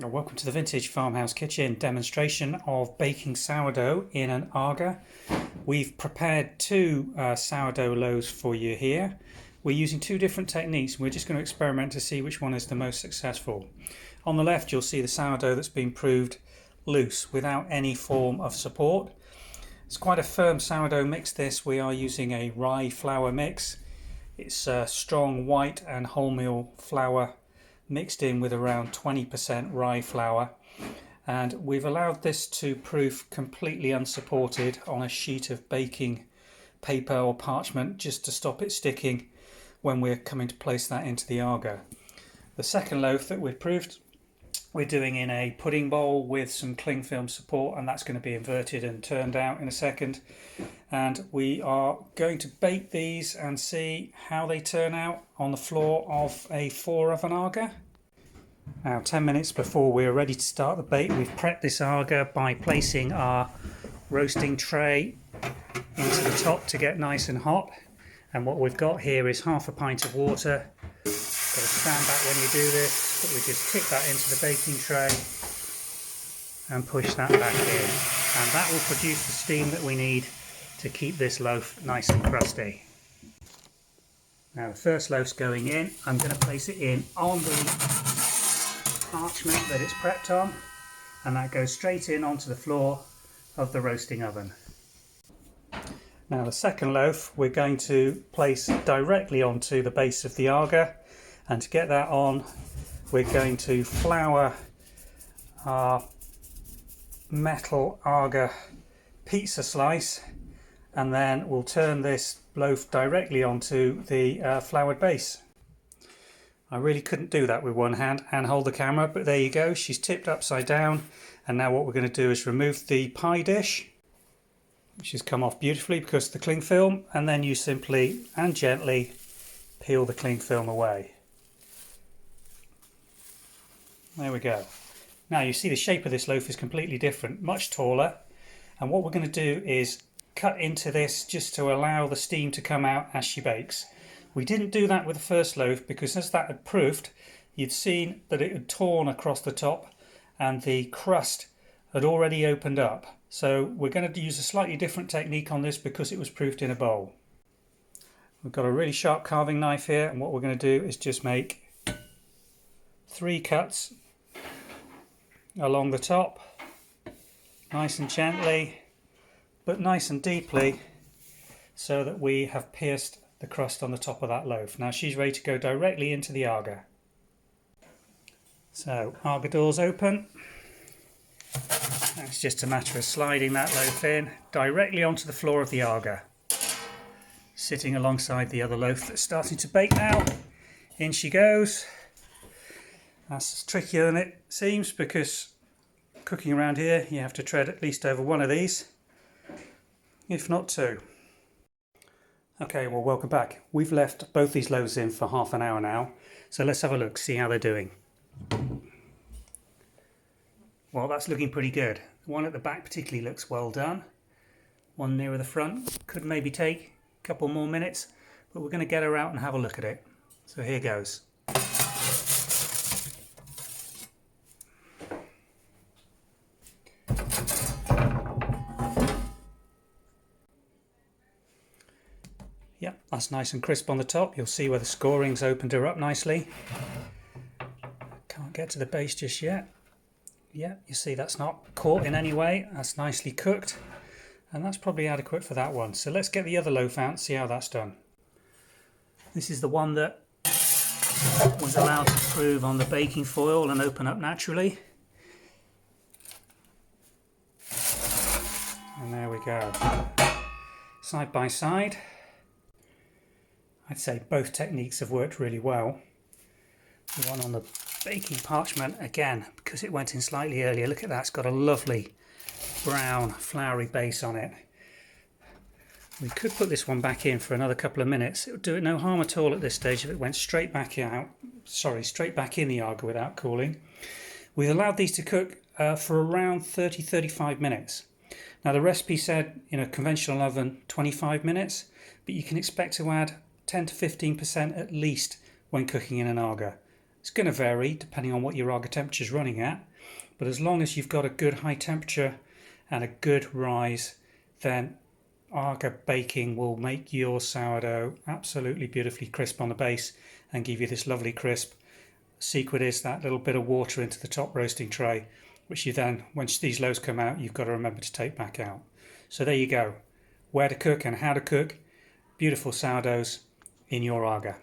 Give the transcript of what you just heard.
Welcome to the Vintage Farmhouse Kitchen demonstration of baking sourdough in an AGA. We've prepared two sourdough loaves for you here. We're using two different techniques and we're just going to experiment to see which one is the most successful. On the left you'll see the sourdough that's been proved loose without any form of support. It's quite a firm sourdough mix this. We are using a rye flour mix. It's strong white and wholemeal flour mixed in with around 20% rye flour, and we've allowed this to proof completely unsupported on a sheet of baking paper or parchment just to stop it sticking when we're coming to place that into the AGA. The second loaf that we've proofed we're doing in a pudding bowl with some cling film support, and that's going to be inverted and turned out in a second, and we are going to bake these and see how they turn out on the floor of a 4-oven AGA. Now 10 minutes before we're ready to start the bake, we've prepped this AGA by placing our roasting tray into the top to get nice and hot, and what we've got here is half a pint of water. Got to stand back when you do this, but we just tip that into the baking tray and push that back in, and that will produce the steam that we need to keep this loaf nice and crusty. Now the first loaf's going in. I'm going to place it in on the parchment that it's prepped on, and that goes straight in onto the floor of the roasting oven. Now the second loaf we're going to place directly onto the base of the AGA, and to get that on we're going to flour our metal AGA pizza slice, and then we'll turn this loaf directly onto the floured base. I really couldn't do that with one hand and hold the camera, but there you go, she's tipped upside down. And now what we're going to do is remove the pie dish, which has come off beautifully because of the cling film, and then you simply and gently peel the cling film away. There we go. Now you see the shape of this loaf is completely different, much taller, and what we're going to do is cut into this just to allow the steam to come out as she bakes. We didn't do that with the first loaf because as that had proofed, you'd seen that it had torn across the top and the crust had already opened up. So we're going to use a slightly different technique on this because it was proofed in a bowl. We've got a really sharp carving knife here, and what we're going to do is just make 3 cuts along the top, nice and gently but nice and deeply, so that we have pierced the crust on the top of that loaf. Now she's ready to go directly into the AGA. So AGA doors open. Now it's just a matter of sliding that loaf in directly onto the floor of the AGA, sitting alongside the other loaf that's starting to bake now. In she goes. That's trickier than it seems because cooking around here you have to tread at least over one of these, if not 2. Okay, well, welcome back. We've left both these loaves in for half an hour now, so let's have a look, see how they're doing. Well, that's looking pretty good. The one at the back particularly looks well done. One nearer the front could maybe take a couple more minutes, but we're going to get her out and have a look at it. So here goes. Yep, that's nice and crisp on the top. You'll see where the scoring's opened her up nicely. Can't get to the base just yet. Yeah, you see that's not caught in any way. That's nicely cooked, and that's probably adequate for that one. So let's get the other loaf out and see how that's done. This is the one that was allowed to prove on the baking foil and open up naturally. And there we go. Side by side. I'd say both techniques have worked really well. The one on the baking parchment, again, because it went in slightly earlier, look at that, it's got a lovely brown floury base on it. We could put this one back in for another couple of minutes. It would do it no harm at all at this stage if it went straight back out, straight back in the AGA without cooling. We've allowed these to cook for around 30-35 minutes. Now the recipe said in a conventional oven 25 minutes, but you can expect to add 10 to 15% at least when cooking in an AGA. It's going to vary depending on what your AGA temperature is running at, But as long as you've got a good high temperature and a good rise, then AGA baking will make your sourdough absolutely beautifully crisp on the base and give you this lovely crisp. The secret is that little bit of water into the top roasting tray, which you then, once these loaves come out, you've got to remember to take back out. So there you go. Where to cook and how to cook beautiful sourdoughs in your AGA.